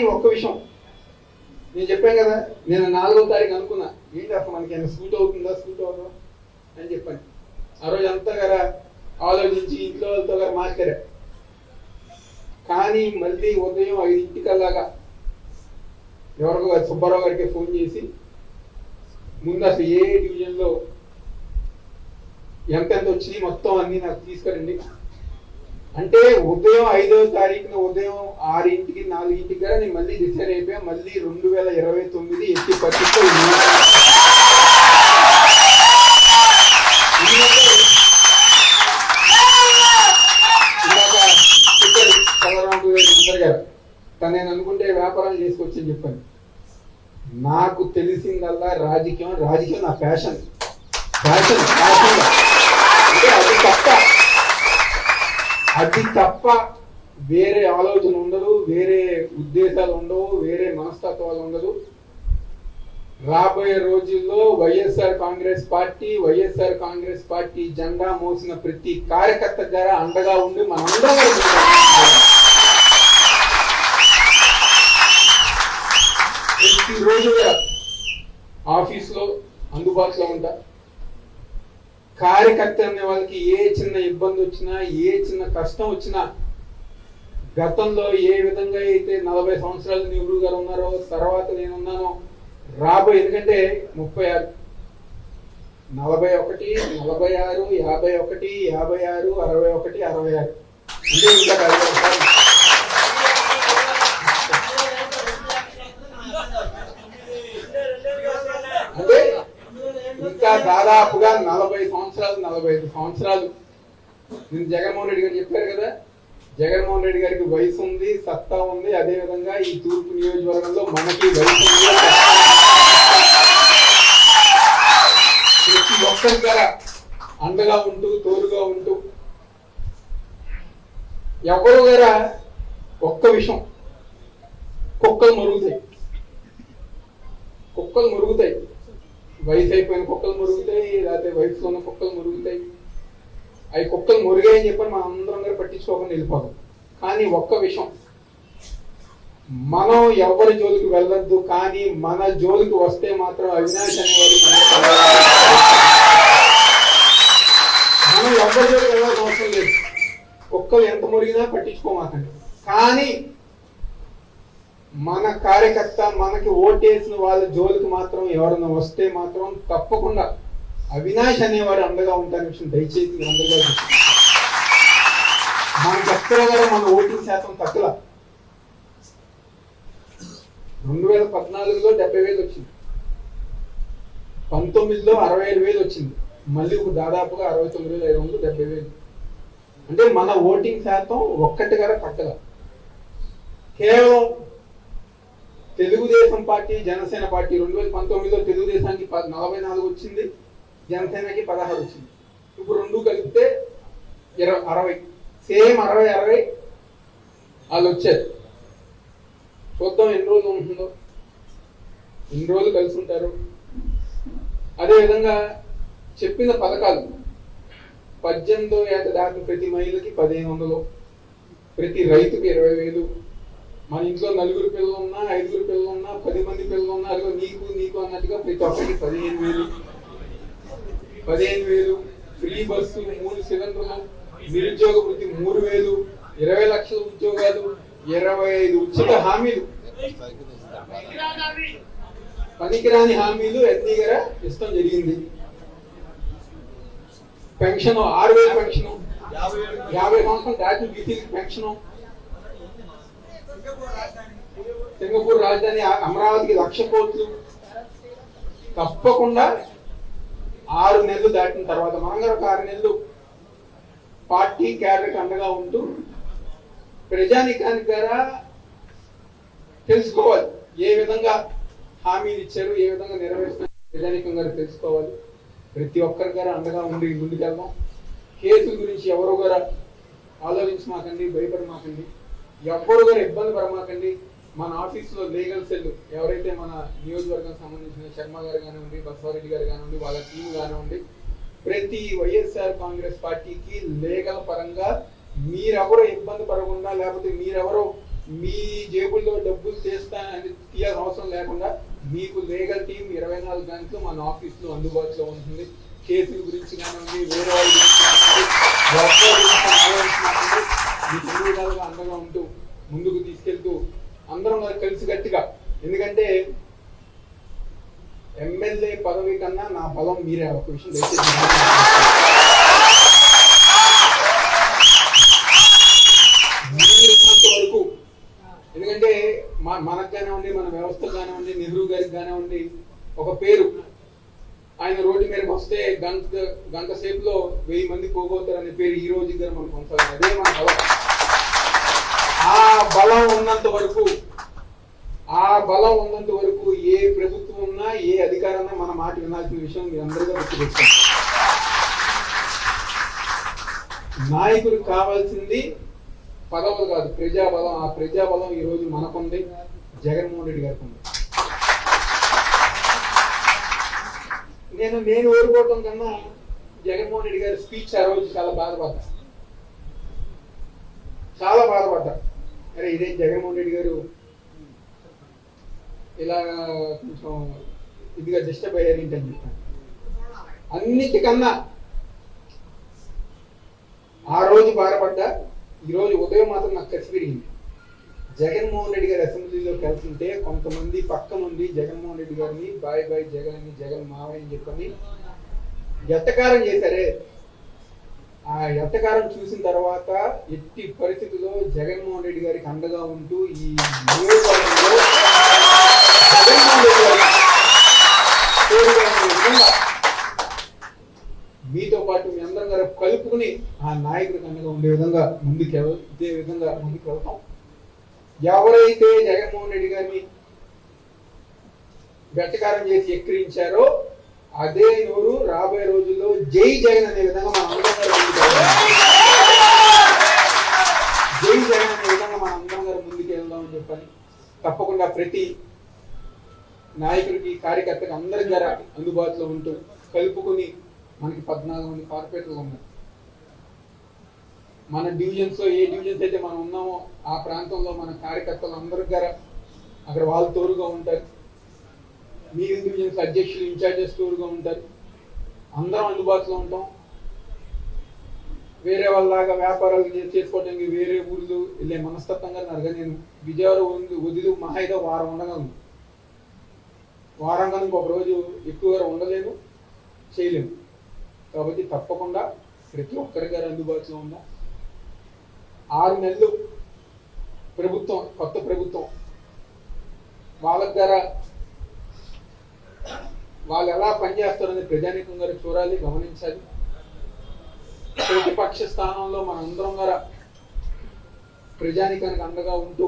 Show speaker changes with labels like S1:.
S1: కానీ ఒక్క విషయం నేను చెప్పాను కదా, నేను 4వ తారీఖు అనుకున్నా ఏంటి అసలు మనకి ఏమైనా సూట్ అవుతుందా అని చెప్పాను. ఆ రోజు అంతా గారా ఆలోచించి ఇంట్లో వాళ్ళతో గారు మాట్లాడా. కానీ మళ్ళీ ఉదయం 5 ఎవరికో సుబ్బారావు గారికి ఫోన్ చేసి ముందు అసలు ఏ డివిజన్లో ఎంత వచ్చినాయి మొత్తం అన్ని నాకు తీసుకురండి అంటే ఉదయం 5వ తారీఖున ఉదయం 6ంటికి 4ంటికి గారా నేను మళ్ళీ డిసైడ్ అయిపోయా. మళ్ళీ 2029 ఎట్టి పరిస్థితుల్లో తను నేను అనుకుంటే వ్యాపారం చేసుకొచ్చని చెప్పాను. నాకు తెలిసిందల్లా రాజకీయం నా ప్యాషన్ అంటే అది తప్ప వేరే ఆలోచన ఉండదు, వేరే ఉద్దేశాలు ఉండవు, వేరే మనస్తత్వాలు ఉండదు. రాబోయే రోజుల్లో వైఎస్ఆర్ కాంగ్రెస్ పార్టీ జెండా మోసిన ప్రతి కార్యకర్త ద్వారా అండగా ఉండి మనందరం ప్రతిరోజు ఆఫీస్లో అందుబాటులో ఉంటా. కార్యకర్త అనే వాళ్ళకి ఏ చిన్న ఇబ్బంది వచ్చినా, ఏ చిన్న కష్టం వచ్చినా, గతంలో ఏ విధంగా అయితే 40 సంవత్సరాలు నెహ్రూ గారు ఉన్నారో, తర్వాత నేనున్నానో, రాబోయే ఎందుకంటే 36, 41, 46, 51, 56, 61, 66 అంటే ఇంకా అంటే ఇంకా దాదాపుగా 40 సంవత్సరాలు 45 సంవత్సరాలు. నేను జగన్మోహన్ రెడ్డి గారు చెప్పారు కదా, జగన్మోహన్ రెడ్డి గారికి వయసు ఉంది, సత్తా ఉంది. అదే విధంగా ఈ తూర్పు నియోజకవర్గంలో మనకి వయసు ఉంది. ప్రతి ఒక్కరి ద్వారా అండగా ఉంటూ తోడుగా ఉంటూ ఎవరు గారా ఒక్క విషయం, కుక్కలు మురుగుతాయి. వయసు అయిపోయిన కుక్కలు మురుగుతాయి, లేకపోతే వయసులో ఉన్న కుక్కలు మురుగుతాయి. అవి కుక్కలు మురిగాయని చెప్పని మనం అందరం గారు పట్టించుకోకుండా వెళ్ళిపోతాం. కానీ ఒక్క విషయం, మనం ఎవరి జోలికి వెళ్ళొద్దు, కానీ మన జోలికి వస్తే మాత్రం అవినాష్ అనేవాడు మనం ఎవరి జోలికి వెళ్ళాల్సిన అవసరం లేదు. కుక్కలు ఎంత మురిగినా పట్టించుకోమాకండి. కానీ మన కార్యకర్త, మనకి ఓటేసిన వాళ్ళ జోలికి మాత్రం ఎవరన్నా వస్తే మాత్రం తప్పకుండా అవినాష్ అనేవాడు అండగా ఉంటానే విషయం దయచేసి అందరిగా మనకి ఎక్కడ కూడా మన ఓటింగ్ శాతం తక్కువ. 2014లో 70,000 వచ్చింది, 19లో 65,000 వచ్చింది, మళ్ళీ దాదాపుగా 69,500, 70,000. అంటే మన ఓటింగ్ శాతం ఒక్కటిగా తగ్గల. కేవలం తెలుగుదేశం పార్టీ, జనసేన పార్టీ 2019లో తెలుగుదేశానికి 44 వచ్చింది, జనసేనకి 16 వచ్చింది. ఇప్పుడు రెండు కలిపితే 60, సేమ్ 60 వాళ్ళు వచ్చారు. చూద్దాం ఎన్ని రోజులు ఉంటుందో, ఎన్ని రోజులు కలిసి ఉంటారు. అదేవిధంగా చెప్పిన పథకాలు 18వ ఏట దాటిన ప్రతి మహిళకి 1,500, ప్రతి రైతుకి 20,000. మన ఇంట్లో 4 పిల్లలు ఉన్నా, 5 పిల్లలు ఉన్నా, 10 మంది పిల్లలు ఉన్నా, అదిగో నీకు అన్నట్టుగా ప్రతి ఒక్కరికి 15,000. ఫ్రీ బస్సు, 3 సిలిండర్లు, నిరుద్యోగ వృత్తి 3,000, 20 లక్షల ఉద్యోగాలు, 25 ఉచిత హామీలు, పనికిరాని హామీలు అన్ని గారా ఇష్టం జరిగింది. పెన్షన్ 6,000 పెన్షన్, 50 సంవత్సరం దాటి బీసీలకి పెన్షన్, సింగపూర్ రాజధాని అమరావతికి 1,00,000 కోట్లు. తప్పకుండా 6 నెలలు దాటిన తర్వాత మనం గారు 6 నెలలు పార్టీ క్యాడర్కి అండగా ఉంటూ ప్రజానికానికి ద్వారా తెలుసుకోవాలి ఏ విధంగా హామీలు ఇచ్చారు, ఏ విధంగా నెరవేరుస్తున్నారు, ప్రజానికం గారు తెలుసుకోవాలి. ప్రతి ఒక్కరి గారు అండగా ఉండి ముందుకెళ్దాం. కేసుల గురించి ఎవరో గారు ఆలోచించమాకండి, భయపడమాకండి, ఎవరు గారు ఇబ్బంది పడమాకండి. మన ఆఫీసులో లీగల్ సెల్ ఎవరైతే మన నియోజకవర్గానికి సంబంధించిన శర్మ గారు కానివ్వండి, బసవారెడ్డి గారు కానివ్వండి, వాళ్ళ టీం కానివ్వండి, ప్రతి వైఎస్ఆర్ కాంగ్రెస్ పార్టీకి లీగల్ పరంగా మీరెవరో ఇబ్బంది పడకుండా, లేకపోతే మీరెవరో మీ జేబుల్లో డబ్బులు తీయాల్సిన అవసరం లేకుండా మీకు లీగల్ టీం 24 గంటలు మన ఆఫీస్లో అందుబాటులో ఉంటుంది. కేసుల గురించి కానివ్వండి, వేరే వాళ్ళ గురించి కానివ్వండి, మీకు అన్ని విధాలుగా అండగా ఉంటూ ముందుకు తీసుకెళ్తూ అందరం కలిసి గట్టిగా, ఎందుకంటే ఎమ్మెల్యే పదవి కన్నా నా బలం మీరే. ఒక విషయం దయచేసి మీరున్నంత వరకు, ఎందుకంటే మనకు కానివ్వండి, మన వ్యవస్థకు కానివ్వండి, నెహ్రూ గారికి కానివ్వండి ఒక పేరు, ఆయన రోడ్డు మీదకి వస్తే గంట సేపులో 1000 మంది పోగొతారనే పేరు ఈ రోజు దగ్గర మనం కొనసాగుతుంది. అదే మన బలం. ఆ బలం ఉన్నంత వరకు ఏ ప్రభుత్వం ఉన్నా, ఏ అధికారన్నా మన మాట వినాల్సిన విషయం మీరు అందరిగా గుర్తుపెట్టుకోండి. నాయకుడికి కావాల్సింది పదవులు కాదు, ప్రజాబలం. ఆ ప్రజాబలం ఈ రోజు మనకుంది, జగన్మోహన్ రెడ్డి గారికి ఉంది. నేను ఓడిపోవటం కన్నా జగన్మోహన్ రెడ్డి గారి స్పీచ్ ఆ రోజు చాలా బాధపడ్డా. అరే ఇదే జగన్మోహన్ రెడ్డి గారు ఇలా కొంచెం ఇదిగా డిస్టర్బ్ అయ్యారు ఏంటని చెప్పాను. అన్నిటికన్నా ఆ రోజు బాధపడ్డా. ఈ రోజు ఉదయం మాత్రం నాకు ఖర్చు పెరిగింది. జగన్మోహన్ రెడ్డి గారి అసెంబ్లీలోకి వెళ్తుంటే కొంతమంది పక్క నుండి జగన్మోహన్ రెడ్డి గారిని బాయ్ జగన్ అని, జగన్ మావయ్య అని చెప్పని ఎట్టకారం చేశారే. ఆ ఎట్టకారం చూసిన తర్వాత ఎట్టి పరిస్థితుల్లో జగన్మోహన్ రెడ్డి గారికి అండగా ఉంటూ ఈ నియోజకవర్గంలో జగన్మోహన్ రెడ్డి గారి మీతో పాటు మీ అందరం గారు కలుపుకుని ఆ నాయకుడికి అండగా ఉండే విధంగా ముందుకు వెళ్తాం. ఎవరైతే జగన్మోహన్ రెడ్డి గారిని వెట్టకారం చేసి ఎక్కిరించారో అదే నోరు రాబోయే రోజుల్లో జై జగన్ అనే విధంగా మన అందరం గారు ముందుకు వెళ్దామని చెప్పని తప్పకుండా ప్రతి నాయకుడికి, కార్యకర్తకి అందరి ద్వారా అందుబాటులో ఉంటూ కలుపుకుని, మనకి 14 మంది కార్పొరేటర్లు ఉన్నారు. మన డివిజన్స్ లో ఏ డివిజన్స్ అయితే మనం ఉన్నామో ఆ ప్రాంతంలో మన కార్యకర్తలు అందరి ద్వారా అక్కడ వాళ్ళు తోడుగా ఉంటారు. మిగిలిన డివిజన్స్ అధ్యక్షులు, ఇన్ఛార్జెస్ తోడుగా ఉంటారు. అందరం అందుబాటులో ఉంటాం. వేరే వాళ్ళలాగా వ్యాపారాలు చేసుకోవడానికి వేరే ఊళ్ళు వెళ్ళే మనస్తత్వంగా నరగా నేను విజయవాడ వదిలి మహాయిగా వారం ఉండగలను. వారం కనుక ఒక రోజు ఎక్కువగా ఉండలేము, చేయలేము. కాబట్టి తప్పకుండా ప్రతి ఒక్కరి గారు అందుబాటులో ఉందా. 6 నెలలు ప్రభుత్వం, కొత్త ప్రభుత్వం, వాళ్ళ ద్వారా వాళ్ళు ఎలా పనిచేస్తారని ప్రజానీకం గారు చూడాలి, గమనించాలి. ప్రతిపక్ష స్థానంలో మన అందరం గారు ప్రజానీకానికి అండగా ఉంటూ